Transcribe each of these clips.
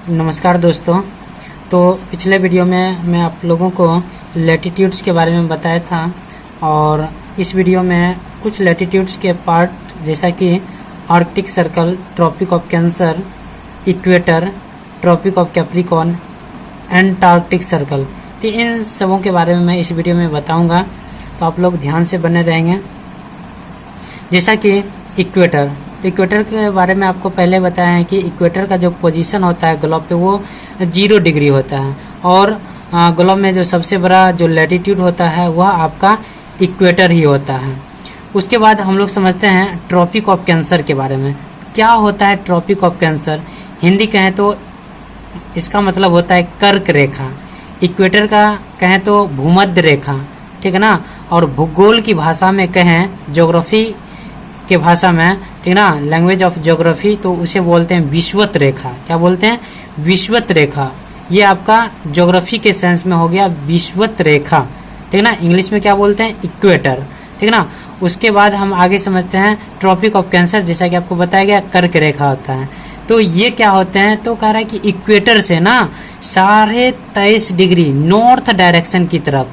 नमस्कार दोस्तों। तो पिछले वीडियो में मैं आप लोगों को लैटिट्यूड्स के बारे में बताया था और इस वीडियो में कुछ लैटिट्यूड्स के पार्ट जैसा कि Arctic circle, tropic of Cancer, equator, tropic of Capricorn, Antarctic Circle, तो इन सबों के बारे में मैं इस वीडियो में बताऊंगा, तो आप लोग ध्यान से बने रहेंगे। जैसा कि इक्वेटर, तो इक्वेटर के बारे में आपको पहले बताया है कि इक्वेटर का जो पोजीशन होता है ग्लोब पे वो 0 डिग्री होता है और ग्लोब में जो सबसे बड़ा जो लैटिट्यूड होता है वह आपका इक्वेटर ही होता है। उसके बाद हम लोग समझते हैं ट्रॉपिक ऑफ कैंसर के बारे में। क्या होता है ट्रॉपिक ऑफ कैंसर? हिंदी कहें तो इसका मतलब होता है कर्क रेखा, इक्वेटर का कहें तो भूमध्य रेखा, ठीक है ना। और भूगोल की भाषा में कहें, ज्योग्राफी के भाषा में, ठीक ना, लैंग्वेज ऑफ ज्योग्राफी, तो उसे बोलते हैं विषुवत रेखा। क्या बोलते हैं? विषुवत रेखा। ये आपका ज्योग्राफी के सेंस में हो गया विषुवत रेखा, ठीक ना। इंग्लिश में क्या बोलते हैं? इक्वेटर, ठीक ना। उसके बाद हम आगे समझते हैं ट्रॉपिक ऑफ कैंसर। जैसा कि आपको बताया गया कर्क रेखा होता है, तो ये क्या होते हैं? तो कह रहा है कि इक्वेटर से ना 23.5 डिग्री नॉर्थ डायरेक्शन की तरफ,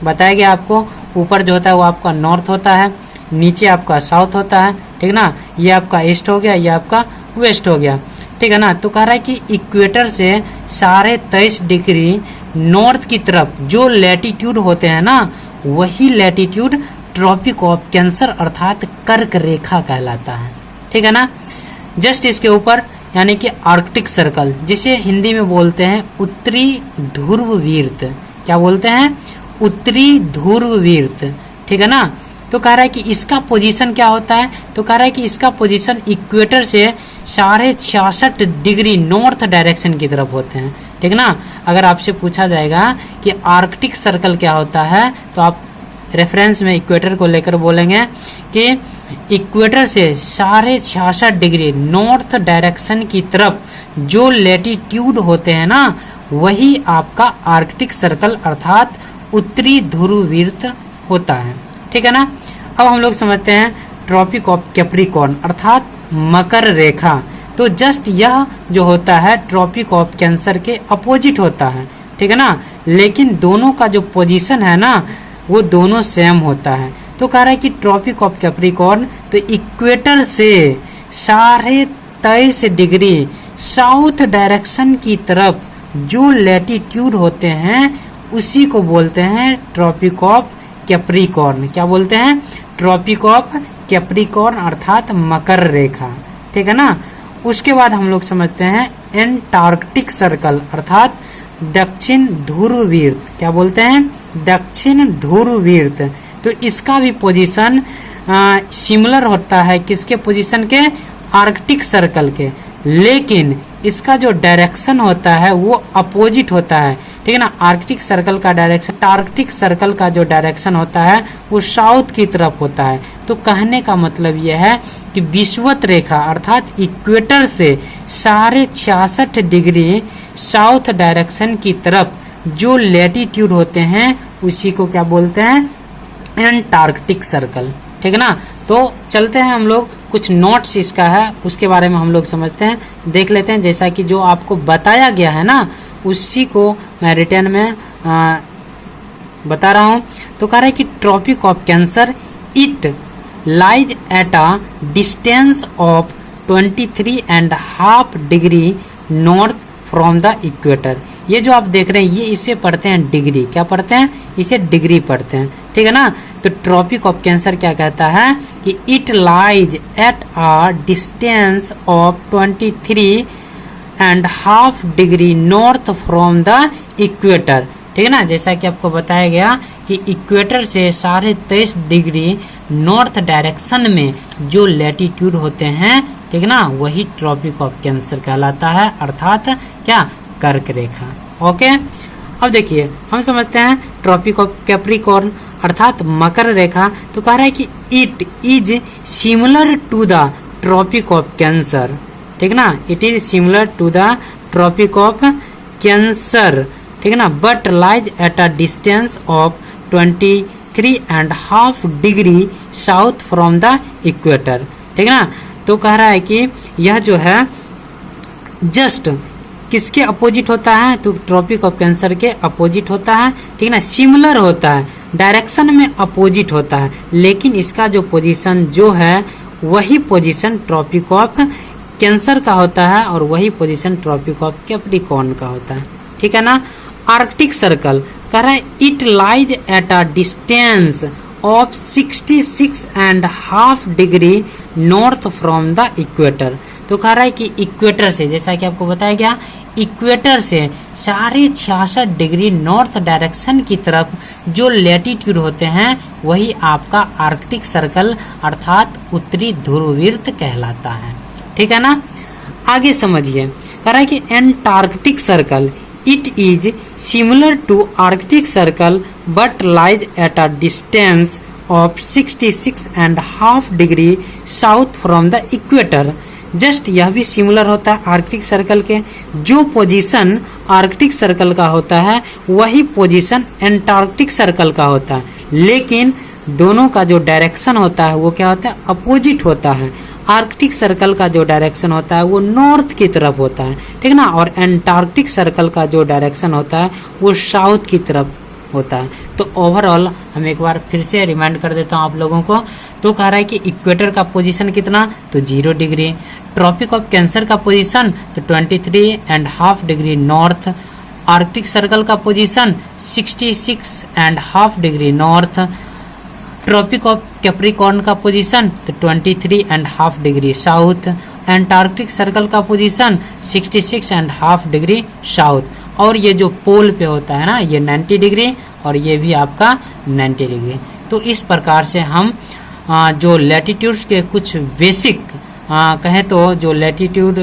बताया गया आपको, ऊपर जो होता है वो आपका नॉर्थ होता है, नीचे आपका साउथ होता है, ठीक ना। ये आपका ईस्ट हो गया, ये आपका वेस्ट हो गया, ठीक है ना। तो कह रहा है कि इक्वेटर से 23.5 डिग्री नॉर्थ की तरफ जो लैटिट्यूड होते हैं ना, वही लैटिट्यूड ट्रॉपिक ऑफ कैंसर अर्थात कर्क रेखा कहलाता है, ठीक है ना। जस्ट इसके ऊपर यानी कि आर्कटिक सर्कल, जिसे हिंदी में बोलते हैं उत्तरी ध्रुववृत्त। क्या बोलते हैं? उत्तरी ध्रुववृत्त, ठीक है ना। तो कह रहा है कि इसका पोजीशन क्या होता है? तो कह रहा है कि इसका पोजीशन इक्वेटर से 66.5 डिग्री नॉर्थ डायरेक्शन की तरफ होते हैं, ठीक ना। अगर आपसे पूछा जाएगा कि आर्कटिक सर्कल क्या होता है, तो आप रेफरेंस में इक्वेटर को लेकर बोलेंगे कि इक्वेटर से 66.5 डिग्री नॉर्थ डायरेक्शन की तरफ जो लैटिट्यूड होते हैं ना, वही आपका आर्कटिक सर्कल अर्थात उत्तरी ध्रुववृत्त होता है, ठीक है ना। अब हम लोग समझते हैं ट्रॉपिक ऑफ कैप्रिकॉर्न अर्थात मकर रेखा। तो जस्ट यह जो होता है ट्रॉपिक ऑफ कैंसर के अपोजिट होता है, ठीक है ना। लेकिन दोनों का जो पोजीशन है ना, वो दोनों सेम होता है। तो कह रहा है कि ट्रॉपिक ऑफ कैप्रिकॉर्न तो इक्वेटर से 23.5 डिग्री साउथ डायरेक्शन की तरफ जो लैटिट्यूड होते हैं उसी को बोलते हैं ट्रॉपिक ऑफ कैप्रिकॉर्न। क्या बोलते हैं? ट्रॉपिक ऑफ कैप्रिकॉर्न अर्थात मकर रेखा, ठीक है ना। उसके बाद हम लोग समझते हैं एंटार्क्टिक सर्कल अर्थात दक्षिण ध्रुववृत्त। क्या बोलते हैं? दक्षिण ध्रुववृत्त। तो इसका भी पोजीशन सिमिलर होता है किसके पोजीशन के? आर्कटिक सर्कल के, लेकिन इसका जो डायरेक्शन होता है वो अपोजिट होता है, ठीक है ना। आर्कटिक सर्कल का डायरेक्शन, आर्कटिक सर्कल का जो डायरेक्शन होता है वो साउथ की तरफ होता है। तो कहने का मतलब यह है कि विषुवत रेखा अर्थात इक्वेटर से 66.5 डिग्री साउथ डायरेक्शन की तरफ जो लैटिट्यूड होते हैं उसी को क्या बोलते हैं? एंटार्क्टिक सर्कल, ठीक है ना। तो चलते हैं हम लोग, कुछ नोट्स इसका है उसके बारे में हम लोग समझते हैं, देख लेते हैं। जैसा कि जो आपको बताया गया है ना, उसी को मैं रिटर्न में बता रहा हूँ। तो कह रहा है कि Tropic of Cancer it lies at a distance of 23.5 degree north from the equator. ये जो आप देख रहे हैं ये इसे पढ़ते हैं डिग्री। क्या पढ़ते हैं? इसे डिग्री पढ़ते हैं, ठीक है ना। तो ट्रॉपिक ऑफ कैंसर क्या कहता है कि it lies at a distance of 23.5 degree north from the equator, ठीक है ना। जैसा कि आपको बताया गया कि इक्वेटर से 23.5 डिग्री नॉर्थ डायरेक्शन में जो लैटिट्यूड होते हैं, ठीक है ना, वही ट्रॉपिक ऑफ कैंसर कहलाता है अर्थात क्या? कर्क रेखा। ओके, अब देखिए हम समझते हैं ट्रॉपिक ऑफ कैप्रिकॉर्न अर्थात मकर रेखा। तो कह रहा है कि it is similar to the Tropic of Cancer, ठीक है ना। It is similar to the Tropic of Cancer, ठीक है ना, but lies at a distance of 23.5 degree south from the equator, ठीक है ना। तो कह रहा है कि यह जो है जस्ट किसके अपोजिट होता है, तो ट्रॉपिक ऑफ कैंसर के अपोजिट होता है, ठीक है ना। सिमिलर होता है, डायरेक्शन में अपोजिट होता है, लेकिन इसका जो पोजीशन जो है वही पोजीशन ट्रॉपिक ऑफ कैंसर का होता है और वही पोजीशन ट्रॉपिक ऑफ कैप्रिकॉर्न का होता है, ठीक है ना। आर्कटिक सर्कल कह रहा है it lies at a distance of 66.5 degree north from the equator. तो कह रहा है कि इक्वेटर से, जैसा कि आपको बताया गया, इक्वेटर से 66.5 डिग्री नॉर्थ डायरेक्शन की तरफ जो लैटिट्यूड होते हैं वही आपका आर्कटिक सर्कल अर्थात उत्तरी ध्रुववृत्त कहलाता है, ठीक है ना। आगे समझिए, कह रहा है कि Antarctic Circle it is similar to Arctic Circle but lies at a distance of 66.5 degree south from the equator. Just यह भी सिमिलर होता है आर्कटिक सर्कल के, जो पोजीशन आर्कटिक सर्कल का होता है वही पोजीशन एंटार्क्टिक सर्कल का होता है, लेकिन दोनों का जो डायरेक्शन होता है वो क्या होता है, अपोजिट होता है। आर्कटिक सर्कल का जो डायरेक्शन होता है वो नॉर्थ की तरफ होता है, ठीक ना, और एंटार्क्टिक सर्कल का जो डायरेक्शन होता है वो साउथ की तरफ होता है। तो ओवरऑल हम एक बार फिर से रिमाइंड कर देता हूँ आप लोगों को। तो कह रहा है कि इक्वेटर का पोजीशन कितना, तो 0 डिग्री, ट्रॉपिक ऑफ कैंसर का पोजीशन तो 23.5 डिग्री नॉर्थ, आर्कटिक सर्कल का position 66.5 degree north, Tropic of Capricorn का पोजीशन तो 23.5 डिग्री साउथ, एंटार्क्टिक सर्कल का पोजीशन 66.5 डिग्री साउथ, और ये जो पोल पे होता है ना ये 90 डिग्री और ये भी आपका 90 डिग्री। तो इस प्रकार से हम जो लैटिट्यूड्स के कुछ बेसिक कहें तो जो लैटिट्यूड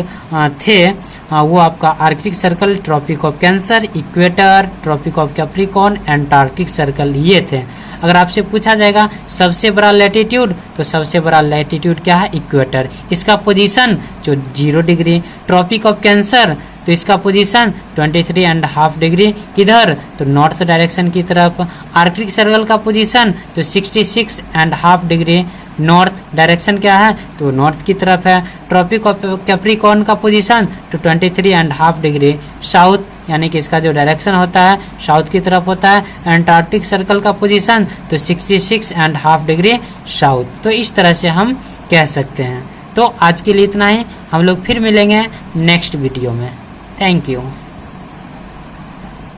थे वो आपका Arctic circle, tropic of Cancer, equator, tropic of Capricorn, Antarctic circle, ये थे। अगर आपसे पूछा जाएगा सबसे बड़ा लैटिट्यूड, तो सबसे बड़ा लैटिट्यूड क्या है, इक्वेटर, इसका पोजीशन जो 0 डिग्री, ट्रॉपिक ऑफ कैंसर तो इसका पोजीशन 23.5 डिग्री किधर, तो नॉर्थ डायरेक्शन की तरफ, आर्कटिक सर्कल का पोजीशन तो 66.5 डिग्री नॉर्थ डायरेक्शन क्या है, तो नॉर्थ की तरफ है, ट्रॉपिक ऑफ कैप्रिकॉर्न का पोजीशन तो 23.5 डिग्री साउथ, यानी कि इसका जो डायरेक्शन होता है साउथ की तरफ होता है, एंटार्क्टिक सर्कल का पोजीशन तो 66.5 डिग्री साउथ। तो इस तरह से हम कह सकते हैं। तो आज के लिए इतना ही, हम लोग फिर मिलेंगे नेक्स्ट वीडियो में। Thank you.